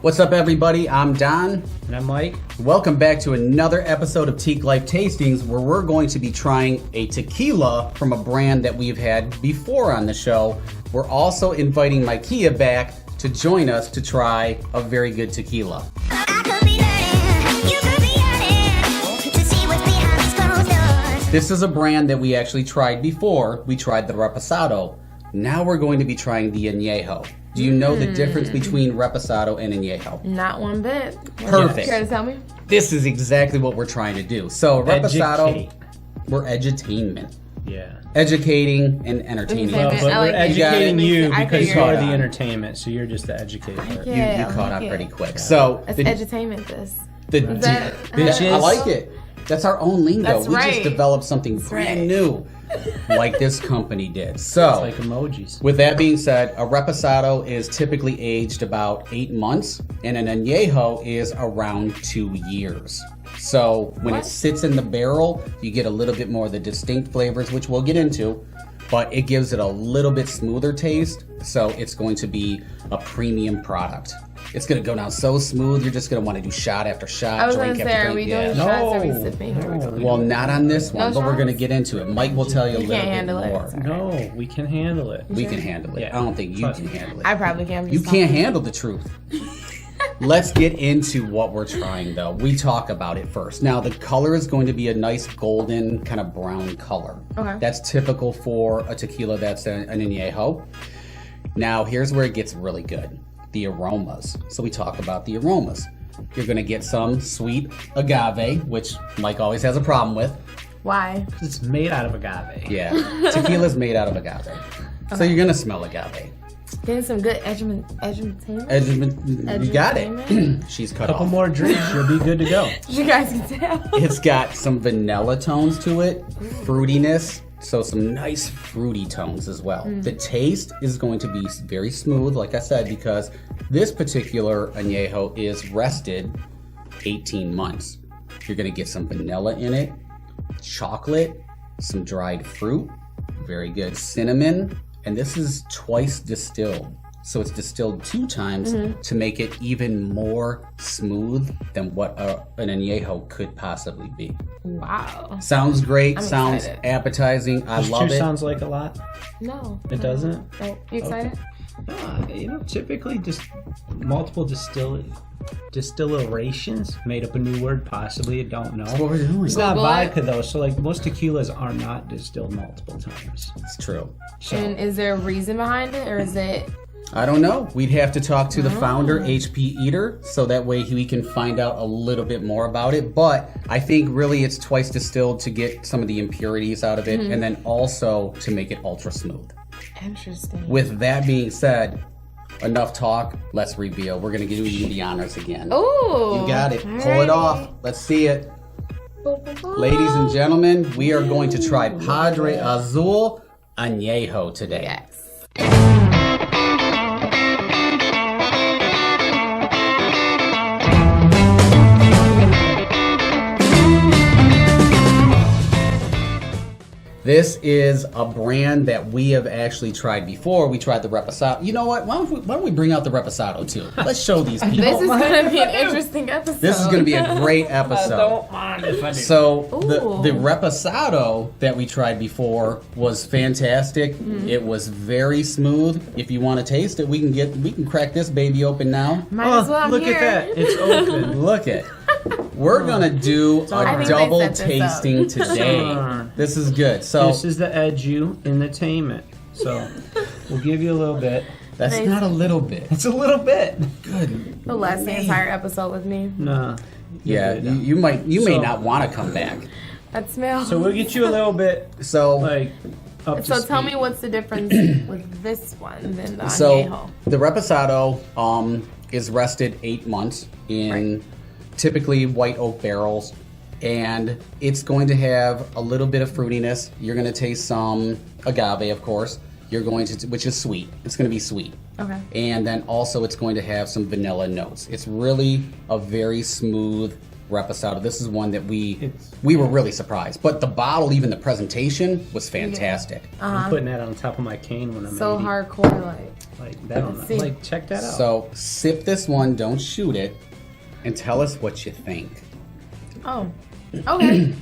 What's up, everybody? I'm Don. And I'm Mike. Welcome back to another episode of Teeqlife Tastings, where we're going to be trying a tequila from a brand that we've had before on the show. We're also inviting Mykeya back to join us to try a very good tequila. This is a brand that we actually tried before. We tried the Reposado. Now we're going to be trying the Anejo. Do you know the difference between Reposado and Anejo? Not one bit. Perfect. Care to tell me? This is exactly what we're trying to do. So Reposado, Educate. we're edutainment. Yeah. Educating and entertaining. Well, But I we're like it. educating you I because figured. you're the entertainment, so you're just the educator. Yeah. You caught on Yeah. pretty quick. So It's the, edutainment, this. the, that- Bitches. I like it. That's our own lingo. That's we just right. developed something brand right. new, like this company did. So, It's like emojis. with that being said, a Reposado is typically aged about 8 months, and an Añejo is around 2 years. So when What? it sits in the barrel, you get a little bit more of the distinct flavors, which we'll get into, but it gives it a little bit smoother taste, so it's going to be a premium product. It's going to go down so smooth, you're just going to want to do shot after shot, I was going drink to say, after are we drink. doing Yeah. shots? Are we No. sipping? Well, not on this one, No but we're going to shots? get into it. Mike will tell you a You little can't bit handle it. more. Sorry. No, we can handle it. We can handle it. Yeah. I don't think you Trust can me. handle it. I probably can. You can't handle the truth. Let's get into what we're trying, though. We talk about it first. Now, the color is going to be a nice golden kind of brown color. Okay. That's typical for a tequila that's an Añejo. Now, here's where it gets really good. The aromas. So we talk about the aromas. You're going to get some sweet agave, which Mike always has a problem with. Why? It's made out of agave. Yeah, tequila's made out of agave. So you're going to smell agave. Getting some good edutainment. You got it. She's cut Couple off. more drinks, you'll be good to go. You guys can tell. It's got some vanilla tones to it, fruitiness, so some nice fruity tones as well. The taste is going to be very smooth, like I said, because this particular Añejo is rested 18 months. You're going to get some vanilla in it, chocolate, some dried fruit, very good cinnamon, and this is twice distilled. So it's distilled 2 times to make it even more smooth than what an Añejo could possibly be. Wow. Sounds great. I'm sounds excited. appetizing. I This love two it. sounds like a lot. No. It doesn't? No. You excited? Typically just multiple distillations, made up a new word, possibly, I don't know. That's what we're doing. It's not Google it. vodka though, so like most tequilas are not distilled multiple times. It's true. So And is there a reason behind it, or is it? I don't know. We'd have to talk to the founder, HP Eater, so that way we can find out a little bit more about it. But I think really it's twice distilled to get some of the impurities out of it, and then also to make it ultra smooth. Interesting. With that being said, enough talk. Let's reveal. We're going to give you the honors again. Ooh. You got it. Pull it off. Let's see it. Ladies and gentlemen, we are going to try Padre Azul Anejo today. Yes. This is a brand that we have actually tried before. We tried the Reposado. You know what? Why don't we bring out the Reposado too? Let's show these people. This is going to be an interesting episode. This is going to be a great episode. mind if I do. So Ooh. the Reposado that we tried before was fantastic. It was very smooth. If you want to taste it, we can crack this baby open now. Might as well. I'm look here. at that. It's open. Look it. We're gonna do I a think double they set this up. tasting today. This is good. So This is the edu entertainment. So we'll give you a little bit. that's Nice. not a little bit. It's a little bit. Good. He'll last the entire episode with me. Nah. Yeah, you may So- not want to come back. That smells. So we'll get you a little bit So like up to So tell speed. me what's the difference with this one than the so Añejo? the Reposado is rested 8 months in typically white oak barrels, and it's going to have a little bit of fruitiness. You're going to taste some agave, of course. You're going to, which is sweet. It's going to be sweet. Okay. And then also it's going to have some vanilla notes. It's really a very smooth Reposado. This is one that we were really surprised. But the bottle, even the presentation, was fantastic. I'm putting that on top of my cane when I'm So 80. hardcore, Like that. Let's see. Like check that out. So sip this one, don't shoot it, and tell us what you think. Oh, okay.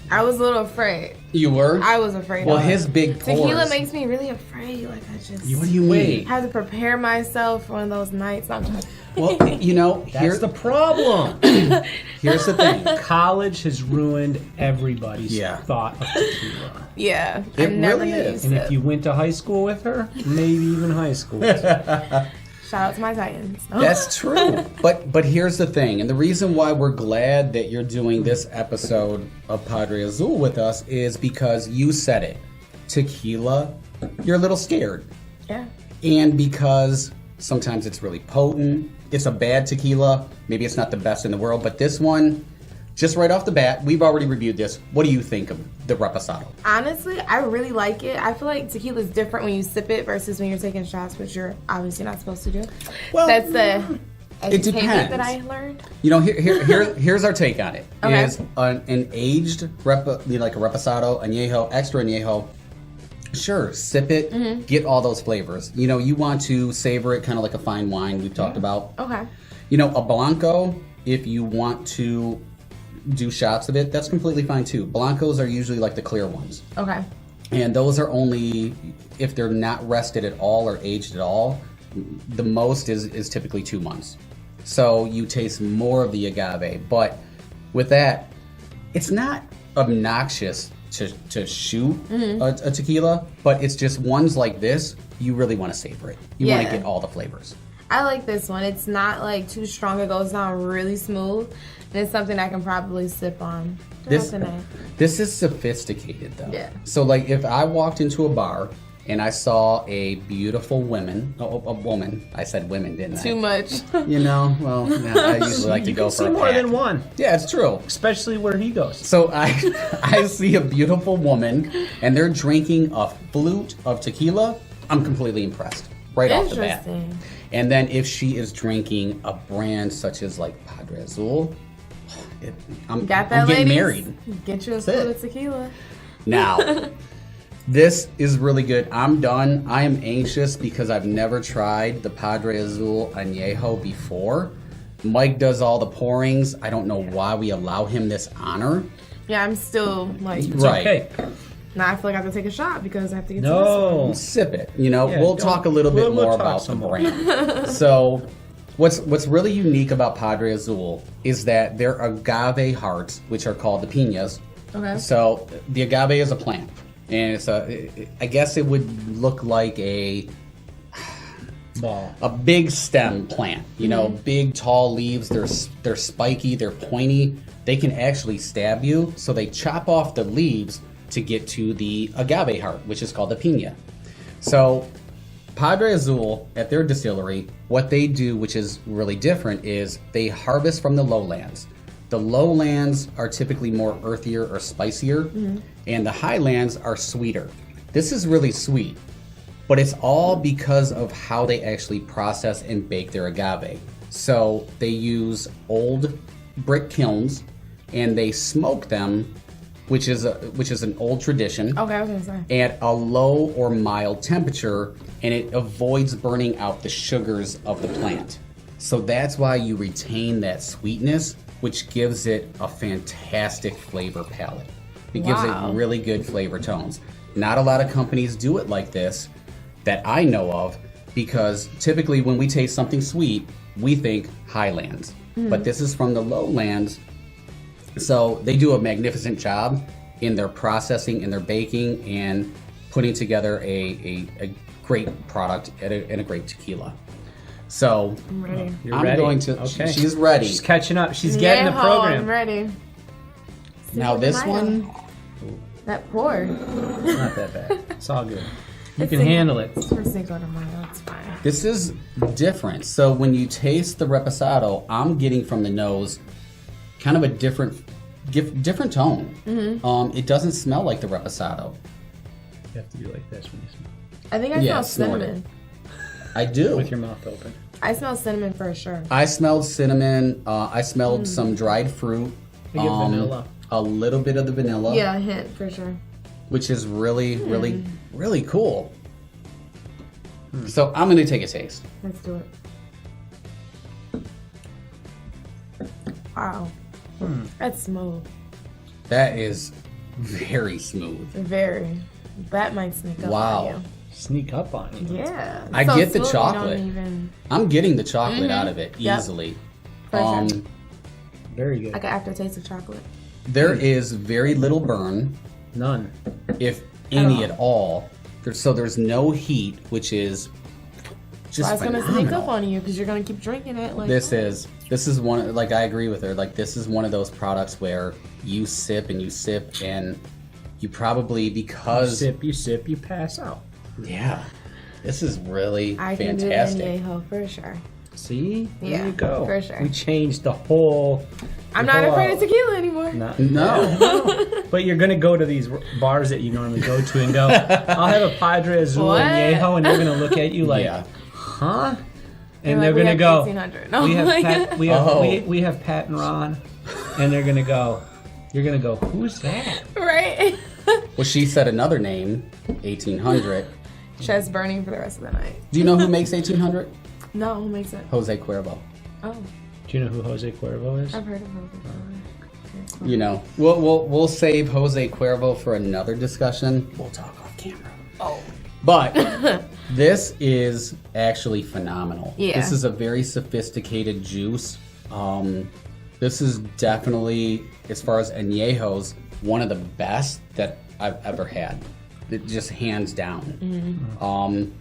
I was a little afraid. You were? I was afraid. Well, of his it. big pours. Tequila makes me really afraid. Like I just What do you mean? have to prepare myself for one of those nights. I'm just, Well, you know, That's the problem. here's the thing. College has ruined everybody's Yeah. thought of tequila. yeah. It I never really knew is. And you if you went to high school with her, maybe even high school. Shout out to my Titans. That's true. But here's the thing, and the reason why we're glad that you're doing this episode of Padre Azul with us is because you said it. Tequila, you're a little scared. Yeah. And because sometimes it's really potent. It's a bad tequila. Maybe it's not the best in the world, but this one, just right off the bat, we've already reviewed this. What do you think of the Reposado? Honestly, I really like it. I feel like tequila is different when you sip it versus when you're taking shots, which you're obviously not supposed to do. Well, That's the it depends. that I learned. You know, here's our take on it. Okay. Is an aged like a Reposado, Añejo, extra Añejo. Sure, sip it, get all those flavors. You know, you want to savor it kind of like a fine wine we've talked about. Okay. You know, a Blanco, if you want to do shots of it, that's completely fine too. Blancos are usually like the clear ones. Okay. And those are only, if they're not rested at all or aged at all, the most is typically 2 months. So you taste more of the agave. But with that, it's not obnoxious to shoot a tequila, but it's just ones like this, you really want to savor it. You want to Yeah. get all the flavors. I like this one. It's not like too strong. It goes down really smooth. And it's something I can probably sip on throughout the night. This is sophisticated though. Yeah. So like if I walked into a bar and I saw a beautiful woman, I said women, didn't I? Too much. You know, well, yeah, I usually like to You go can for see a more pack. than one, Yeah, it's true. especially where he goes. So I see a beautiful woman and they're drinking a flute of tequila. I'm completely impressed right off the bat. Interesting. And then if she is drinking a brand such as like Padre Azul, I'm Got that, getting ladies? married. Get you a That's spoon it. of tequila. Now, this is really good. I'm done. I am anxious because I've never tried the Padre Azul Anejo before. Mike does all the pourings. I don't know why we allow him this honor. Yeah, I'm still like, Right. Okay. now I feel like I have to take a shot because I have to get No. Sip it. You know, Yeah, we'll don't- talk a little bit we'll more talk about the some more. brand. So, what's really unique about Padre Azul is that their agave hearts, which are called the piñas. Okay. So the agave is a plant, and it's I guess it would look like a Ball. big stem plant. You know, big tall leaves. They're spiky. They're pointy. They can actually stab you. So they chop off the leaves to get to the agave heart, which is called the piña. So Padre Azul at their distillery, what they do, which is really different, is they harvest from the lowlands. The lowlands are typically more earthier or spicier, and the highlands are sweeter. This is really sweet, but it's all because of how they actually process and bake their agave. So they use old brick kilns, and they smoke them, which is an old tradition, Okay, I was gonna say. at a low or mild temperature, and it avoids burning out the sugars of the plant. So that's why you retain that sweetness, which gives it a fantastic flavor palette. It gives Wow. it really good flavor tones. Not a lot of companies do it like this that I know of, because typically when we taste something sweet, we think highlands. But this is from the lowlands. So they do a magnificent job in their processing and their baking and putting together a great product and a great tequila. So I'm ready. You're I'm ready. going to. Okay. She's ready. She's catching up. She's getting the I'm program. ready. Now this one, That pour. Not that bad. It's all good. You It's can handle it. It's for Cinco de Mayo. It's fine. this is different. So when you taste the Reposado, I'm getting from the nose kind of a different tone. It doesn't smell like the Reposado. You have to do like this when you smell. I think I Yeah, smell snort it. cinnamon. I do. With your mouth open. I smell cinnamon for sure. I smelled cinnamon. I smelled some dried fruit. I get vanilla. A little bit of the vanilla. Yeah, a hint for sure. Which is really, really, really cool. So I'm gonna take a taste. Let's do it. Wow. That's smooth. That is very smooth. Very. That might sneak up Wow. on you. Sneak up on you. Yeah. I So get the smooth, you chocolate. don't even... I'm getting the chocolate out of it Yep. easily. For sure. Very good. Like an aftertaste of chocolate. There is very little burn, None. if any at all. So there's no heat, which is just Well, it's gonna phenomenal. sneak up on you because you're gonna keep drinking it. Like This is one, like, I agree with her. Like, this is one of those products where you sip and you probably, because You sip, you pass out. yeah, this is really I can do fantastic. the Añejo for sure. See? There Yeah, you go. for sure. We changed the whole... I'm not afraid of tequila anymore. No. But you're going to go to these bars that you normally go to and go, I'll have a Padre Azul What? Anejo, and they're going to look at you like, Yeah. huh? They're And like, they're "We going to have go, 1800. No, we have like- Pat, we have, Oh. we have Pat and Ron, and they're going to go, you're going to go, who's that? Right? Well, she said another name, 1800. Chest burning for the rest of the night. Do you know who makes 1800? No, who makes it? Jose Cuervo. Oh, Do you know who Jose Cuervo is? I've heard of her. You know, we'll save Jose Cuervo for another discussion. We'll talk off camera. Oh. But this is actually phenomenal. Yeah. This is a very sophisticated juice. This is definitely, as far as añejos, one of the best that I've ever had. It just hands down.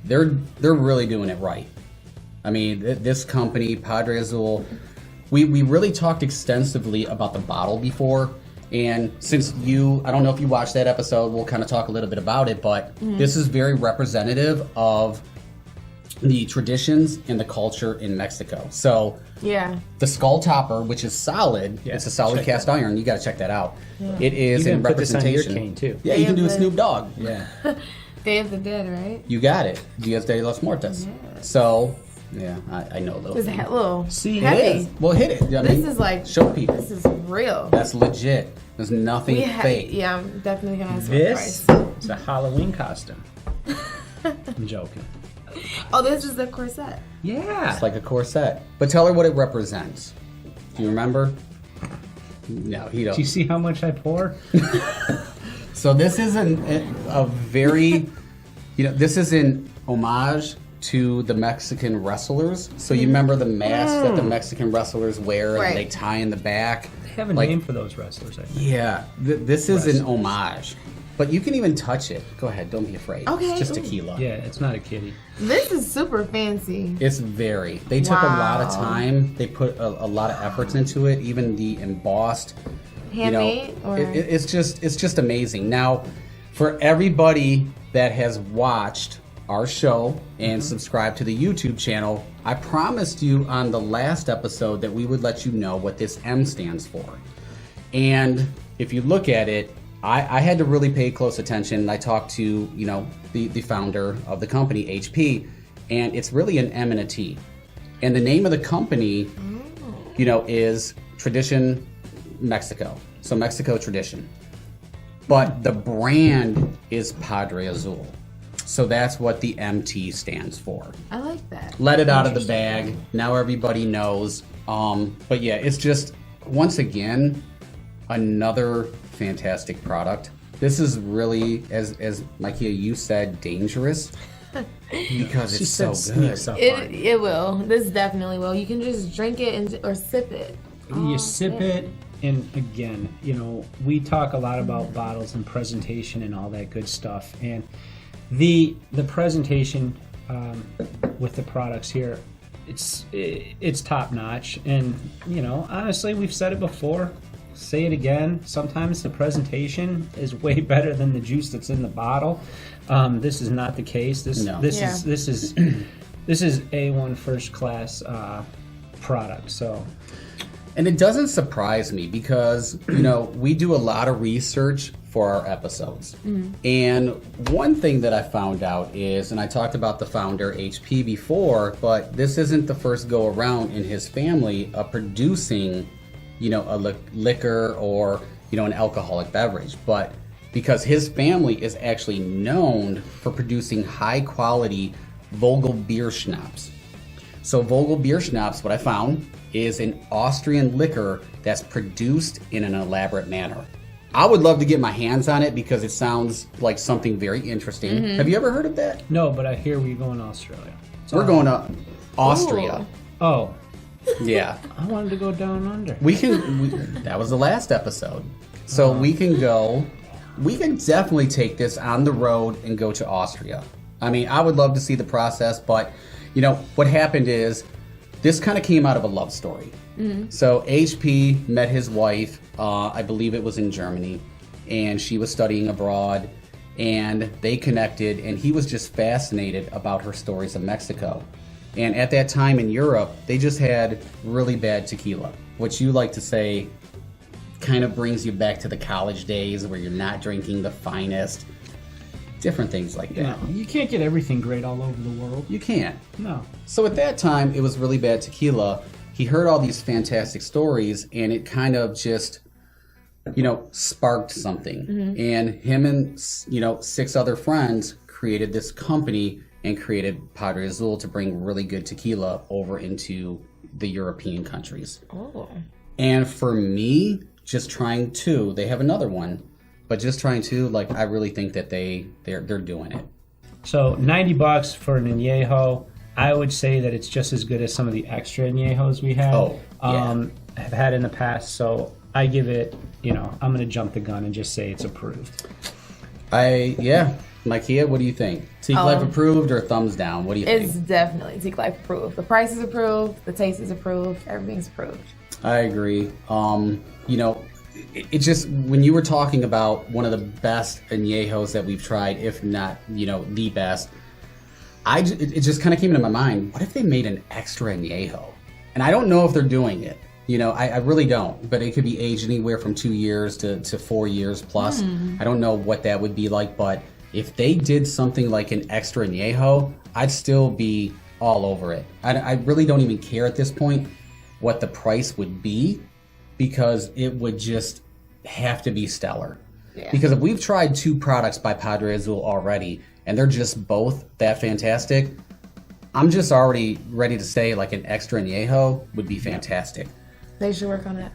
They're really doing it right. I mean, this company, Padre Azul, we really talked extensively about the bottle before. And since I don't know if you watched that episode, we'll kind of talk a little bit about it, but this is very representative of the traditions and the culture in Mexico. So Yeah. the skull topper, which is solid, Yeah, it's a solid check cast iron. You got to check that out. It You is can in put this on your representation. cane, too. Yeah, you can do a Yeah, but- Snoop Dogg. Yeah. Day of the Dead, right? You got it. Dias de los Muertos. So, yeah, I know those. It's a little See, heavy. It is. Well, hit it. I This mean, is like show people. This is real. That's legit. There's nothing fake. Yeah, I'm definitely gonna ask for the This price. is a Halloween costume. I'm joking. Oh, this is the corset. Yeah. It's like a corset. But tell her what it represents. Do you remember? No, he Do you don't. see how much I pour? So this is a very, this is in homage to the Mexican wrestlers. So you remember the mask that the Mexican wrestlers wear Right. and they tie in the back? They have a Like- name for those wrestlers, I think. Yeah, this is an homage. But you can even touch it. Go ahead, don't be afraid. Okay. It's just Ooh. tequila. Yeah, it's not a kitty. This is super fancy. It's very. They took a lot of Wow. time. They put a lot of efforts into it. Even the embossed. Handmade or It's just amazing. Now, for everybody that has watched our show and subscribed to the YouTube channel, I promised you on the last episode that we would let you know what this M stands for. And if you look at it, I had to really pay close attention. I talked to, the founder of the company, HP, and it's really an M and a T. And the name of the company, is Tradition Mexico. So Mexico Tradition. But the brand is Padre Azul. So that's what the MT stands for. I like that. Let it out of the bag. Now everybody knows. But yeah, it's just, once again, another fantastic product. This is really, as Mykeya, you said, dangerous because She it's said so good. sneaks up on you. It will. This definitely will. You can just drink it or sip it. You sip it, and again, we talk a lot about bottles and presentation and all that good stuff. And the presentation with the products here, it's top notch. And honestly, we've said it before. Say it again. Sometimes the presentation is way better than the juice that's in the bottle. This is not the case. This is A1 first class product. So And it doesn't surprise me because, we do a lot of research for our episodes. And one thing that I found out is, and I talked about the founder HP before, but this isn't the first go around in his family of producing, a liquor or, an alcoholic beverage. But because his family is actually known for producing high quality Vogel beer schnapps. So Vogel beer schnapps, what I found, is an Austrian liquor that's produced in an elaborate manner. I would love to get my hands on it because it sounds like something very interesting. Have you ever heard of that? No, but I hear we're going to Australia. We're going to Austria. Ooh. Oh, Yeah. I wanted to go down under. That was the last episode. So we can definitely take this on the road and go to Austria. I mean, I would love to see the process, but what happened is this kind of came out of a love story. So HP met his wife, I believe it was in Germany, and she was studying abroad, and they connected, and he was just fascinated about her stories of Mexico. And at that time in Europe, they just had really bad tequila, which you like to say kind of brings you back to the college days where you're not drinking the finest, different things like that. No, you can't get everything great all over the world. You can't. No. So at that time, it was really bad tequila. He heard all these fantastic stories, and it kind of just, sparked something. And him and, 6 other friends created this company and created Padre Azul to bring really good tequila over into the European countries. Oh. And for me, just trying to, they have another one, but just trying to, I really think that they're doing it. So $90 for an añejo. I would say that it's just as good as some of the extra añejos we have. Oh, yeah. Have had in the past. So I give it, I'm going to jump the gun and just say it's approved. Mykeya, what do you think? Teeqlife approved or thumbs down? What do you think? It's definitely Teeqlife approved. The price is approved. The taste is approved. Everything's approved. I agree. It just, when you were talking about one of the best añejos that we've tried, if not, the best, it just kind of came into my mind, what if they made an extra añejo? And I don't know if they're doing it. I really don't. But it could be aged anywhere from 2 years to 4 years plus. I don't know what that would be like, but if they did something like an extra añejo, I'd still be all over it. I really don't even care at this point what the price would be, because it would just have to be stellar. Yeah. Because if we've tried 2 products by Padre Azul already, and they're just both that fantastic, I'm just already ready to say an extra añejo would be fantastic. They should work on that.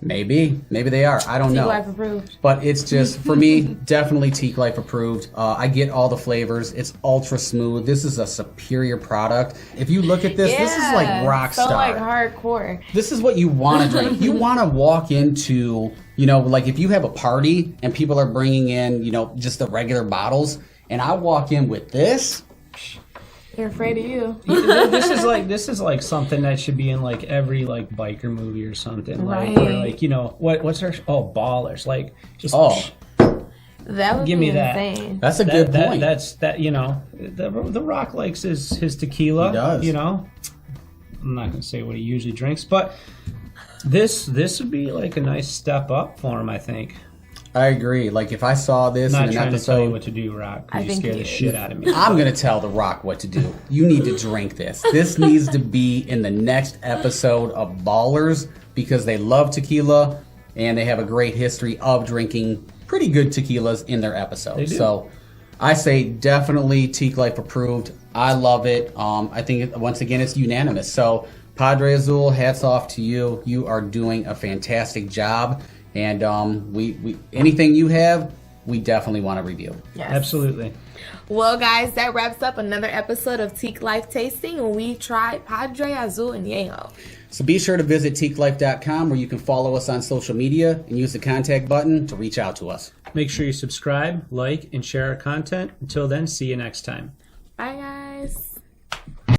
Maybe they are. I don't know. Teeqlife approved. But it's just, for me, definitely Teeqlife approved. I get all the flavors. It's ultra smooth. This is a superior product. If you look at this, this is like rock so star. hardcore. This is what you want to drink. You want to walk into, if you have a party and people are bringing in, just the regular bottles, and I walk in with this. They're afraid of you. This is like something that should be in every biker movie or something. Right. What's our Ballers? That would give be me that. insane. That's a good point. The Rock likes his tequila. He does. I'm not gonna say what he usually drinks, but this would be a nice step up for him, I think. I agree. If I saw this I'm in not an trying episode, to tell you what to do, Rock, because you scare the shit out of me. I'm going to tell The Rock what to do. You need to drink this. This needs to be in the next episode of Ballers, because they love tequila and they have a great history of drinking pretty good tequilas in their episodes. They do. So I say definitely Teeqlife approved. I love it. I think, once again, it's unanimous. So Padre Azul, hats off to you. You are doing a fantastic job. And we anything you have, we definitely want to review. Yes. Absolutely. Well, guys, that wraps up another episode of Teeqlife Tasting, and we tried Padre Azul Anejo. So be sure to visit teeqlife.com, where you can follow us on social media and use the contact button to reach out to us. Make sure you subscribe, like, and share our content. Until then, see you next time. Bye, guys.